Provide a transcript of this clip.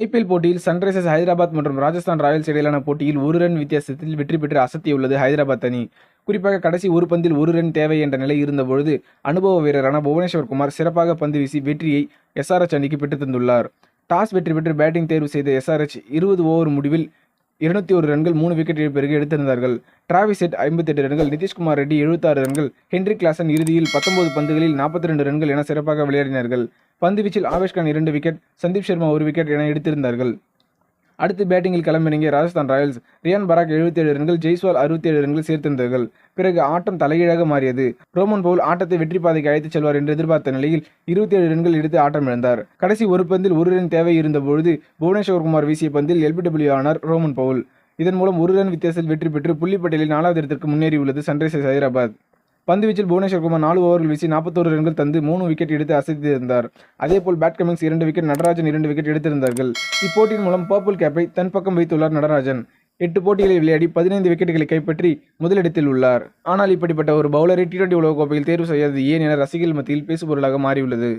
IPL போட்டியில் Sunrisers Hyderabad மற்றும் Rajasthan Royals இடையிலான போட்டியில் 1 ரன் வித்தியாசத்தில் வெற்றி பெற்று அசத்தியுள்ளது ஹைதராபாத் அணி. குறிப்பாக கடைசி ஒரு பந்தில் 1 ரன் தேவை என்ற நிலை இருந்தபொழுது அனுபவ வீரரான புவனேஸ்வர் குமார் சிறப்பாக பந்து வீசி வெற்றியை எஸ்ஆர்எச் அணிக்கு பெற்றுத் தந்துள்ளார். டாஸ் வெற்றி பெற்று பேட்டிங் தேர்வு செய்த எஸ்ஆர்எச் 20 ஓவர் முடிவில் 201 ரன்கள் 3 விக்கெட் இழப்பிற்கு எடுத்திருந்தார்கள். டிராவிஸ் ஹெட் 58 ரன்கள், நிதிஷ்குமார் ரெட்டி 76 ரன்கள், ஹென்ரி கிளாசன் இறுதியில் 19 பந்துகளில் 42 ரன்கள் என சிறப்பாக விளையாடினார்கள். பந்துவீச்சில் ஆவேஷ்கான் 2 விக்கெட், சந்தீப் சர்மா 1 விக்கெட் என எடுத்திருந்தார்கள். அடுத்து பேட்டிங்கில் களமிறங்கிய ராஜஸ்தான் ராயல்ஸ் ரியான் பராக் 77 ரன்கள், ஜெய்ஸ்வால் 67 ரன்கள் சேர்த்திருந்தார்கள். பிறகு ஆட்டம் தலைகீழாக மாறியது. ரோமன் பவுல் ஆட்டத்தை வெற்றி பாதைக்கு அழைத்துச் செல்வார் என்று எதிர்பார்த்த நிலையில் 27 ரன்கள் எடுத்து ஆட்டம் இழந்தார். கடைசி ஒரு பந்தில் 1 ரன் தேவை இருந்தபொழுது புவனேஸ்வர் குமார் வீசிய பந்தில் எல்பிடபிள்யூ ஆனார் ரோமன் பவுல். இதன் மூலம் 1 ரன் வித்தியாசத்தில் வெற்றி பெற்று புள்ளிப்பட்டியலில் 4வது இடத்திற்கு முன்னேறியுள்ளது சன்ரைசர்ஸ் ஹைதராபாத். பந்துவீச்சில் புவனேஸ்வர் குமார் 4 ஓவர்கள் வீசி 41 ரன்கள் தந்து 3 விக்கெட் எடுத்து அசைத்திருந்தார். அதேபோல் Pat Cummins 2 wicket, Natarajan 2 wicket எடுத்திருந்தார்கள். இப்போட்டியின் மூலம் பர்பிள் கேப்பை தன் பக்கம் வைத்துள்ளார் நடராஜன். 8 போட்டிகளில் விளையாடி 15 விக்கெட்டுகளை கைப்பற்றி முதலிடத்தில் உள்ளார். ஆனால் இப்படிப்பட்ட ஒரு பவுலரை T20 உலகக்கோப்பையில் தேர்வு செய்யாதது ஏன் என ரசிகர்கள் மத்தியில் பேசுபொருளாக மாறியுள்ளது.